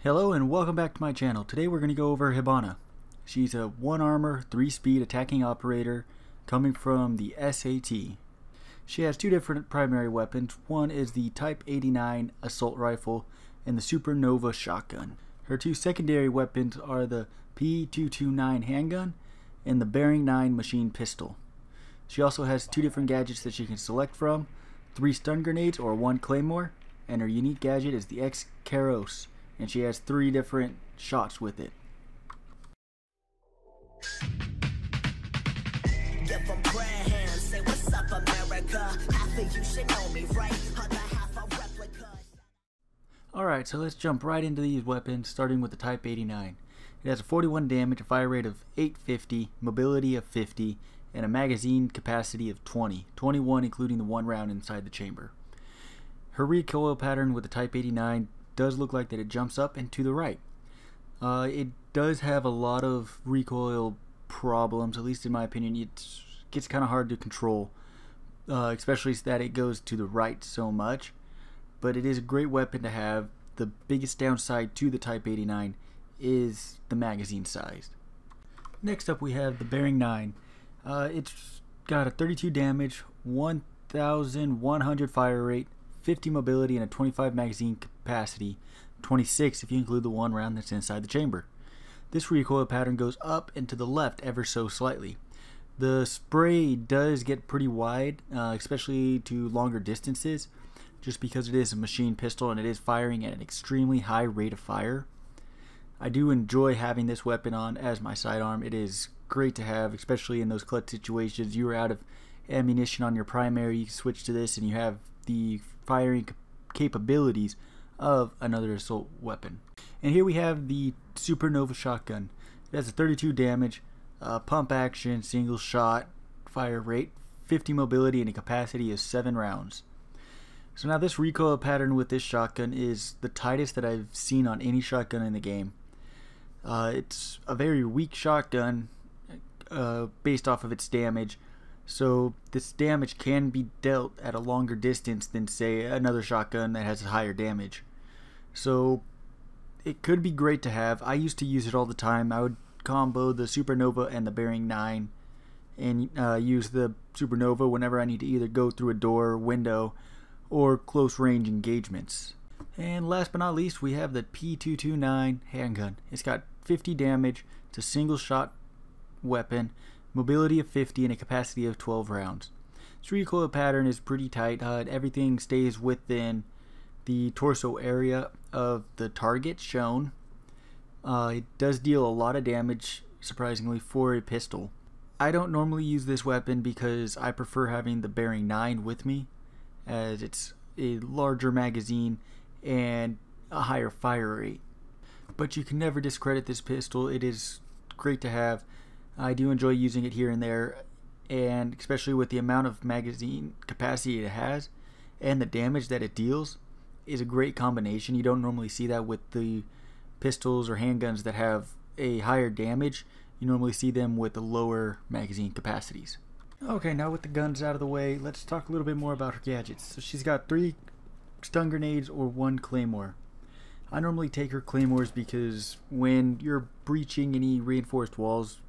Hello and welcome back to my channel. Today we're going to go over Hibana. She's a 1 armor, 3 speed attacking operator coming from the SAT. She has 2 different primary weapons. One is the Type 89 assault rifle and the Supernova shotgun. Her 2 secondary weapons are the P229 handgun and the Bearing 9 machine pistol. She also has 2 different gadgets that she can select from, 3 stun grenades or 1 claymore, and her unique gadget is the X-Karos, and she has 3 different shots with it. Give them grand hands, say what's up America, half of you should know me, right? Other half a replica. Alright, so let's jump right into these weapons, starting with the Type 89. It has a 41 damage, a fire rate of 850, mobility of 50, and a magazine capacity of 21 including the 1 round inside the chamber. Her recoil pattern with the Type 89 does look like that it jumps up and to the right. It does have a lot of recoil problems, at least in my opinion. It gets kind of hard to control, especially that it goes to the right so much. But it is a great weapon to have. The biggest downside to the Type 89 is the magazine size. Next up we have the Bearing 9. It's got a 32 damage, 1100 fire rate, 50 mobility, and a 25 magazine capacity, 26 if you include the 1 round that's inside the chamber. This recoil pattern goes up and to the left ever so slightly. The spray does get pretty wide, especially to longer distances, just because it is a machine pistol and it is firing at an extremely high rate of fire. I do enjoy having this weapon on as my sidearm. It is great to have, especially in those clutch situations. You are out of ammunition on your primary, you can switch to this and you have the firing capabilities of another assault weapon. And here we have the Supernova shotgun. It has a 32 damage, pump action, single shot, fire rate, 50 mobility, and a capacity of 7 rounds. So now this recoil pattern with this shotgun is the tightest that I've seen on any shotgun in the game. It's a very weak shotgun based off of its damage. So this damage can be dealt at a longer distance than, say, another shotgun that has a higher damage. So it could be great to have. I used to use it all the time. I would combo the Supernova and the Bearing 9 and use the Supernova whenever I need to either go through a door, window, or close range engagements. And last but not least, we have the P229 handgun. It's got 50 damage. It's a single shot weapon, mobility of 50, and a capacity of 12 rounds. Its recoil pattern is pretty tight. Everything stays within the torso area of the target shown. It does deal a lot of damage, surprisingly, for a pistol. I don't normally use this weapon because I prefer having the Bearing 9 with me, as it's a larger magazine and a higher fire rate. But you can never discredit this pistol. It is great to have. I do enjoy using it here and there, and especially with the amount of magazine capacity it has and the damage that it deals is a great combination. You don't normally see that with the pistols or handguns that have a higher damage. You normally see them with the lower magazine capacities. Okay, now with the guns out of the way, let's talk a little bit more about her gadgets. So she's got 3 stun grenades or 1 claymore. I normally take her claymores because when you're breaching any reinforced walls,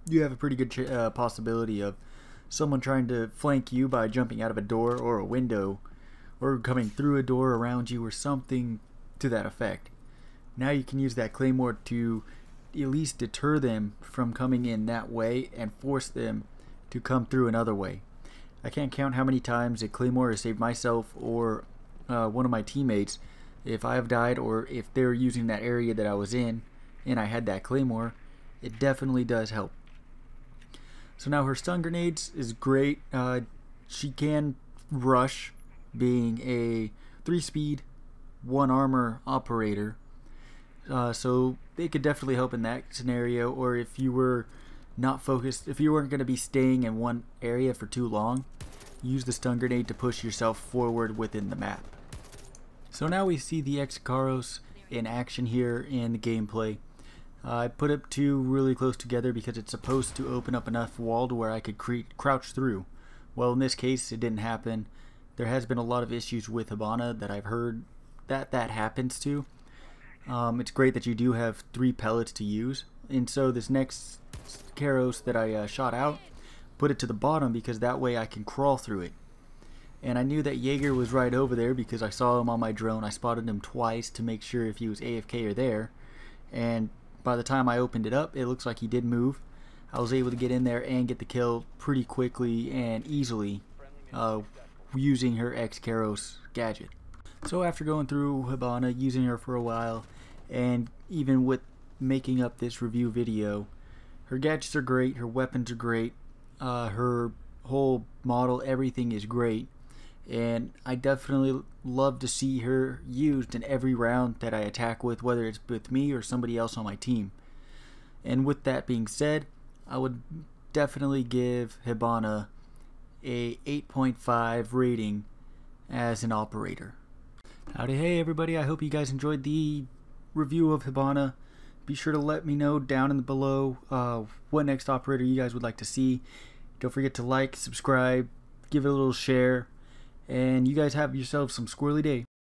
you have a pretty good possibility of someone trying to flank you by jumping out of a door or a window, or coming through a door around you, or something to that effect. Now you can use that claymore to at least deter them from coming in that way and force them to come through another way. I can't count how many times a claymore has saved myself or one of my teammates if I have died, or if they're using that area that I was in and I had that claymore. It definitely does help. So now her stun grenades is great. She can rush, being a 3 speed 1 armor operator, so it could definitely help in that scenario. Or if you were not focused, if you weren't going to be staying in one area for too long, use the stun grenade to push yourself forward within the map. So now we see the X-Karos in action here in the gameplay. I put up 2 really close together because it's supposed to open up enough wall to where I could crouch through. Well, in this case it didn't happen. There has been a lot of issues with Hibana that I've heard that happens to. It's great that you do have 3 pellets to use. And so this next Karos that I shot out, put it to the bottom because that way I can crawl through it. And I knew that Jaeger was right over there because I saw him on my drone. I spotted him twice to make sure if he was AFK or there. And by the time I opened it up, it looks like he did move. I was able to get in there and get the kill pretty quickly and easily using her X-Karos gadget. So after going through Hibana, using her for a while, and even with making up this review video, her gadgets are great, her weapons are great, her whole model, everything is great. And I definitely love to see her used in every round that I attack with, whether it's with me or somebody else on my team. And with that being said, I would definitely give Hibana a 8.5 rating as an operator. Howdy, hey everybody, I hope you guys enjoyed the review of Hibana. Be sure to let me know down in the below what next operator you guys would like to see. Don't forget to like, subscribe, give it a little share. And you guys have yourselves some squirrely day.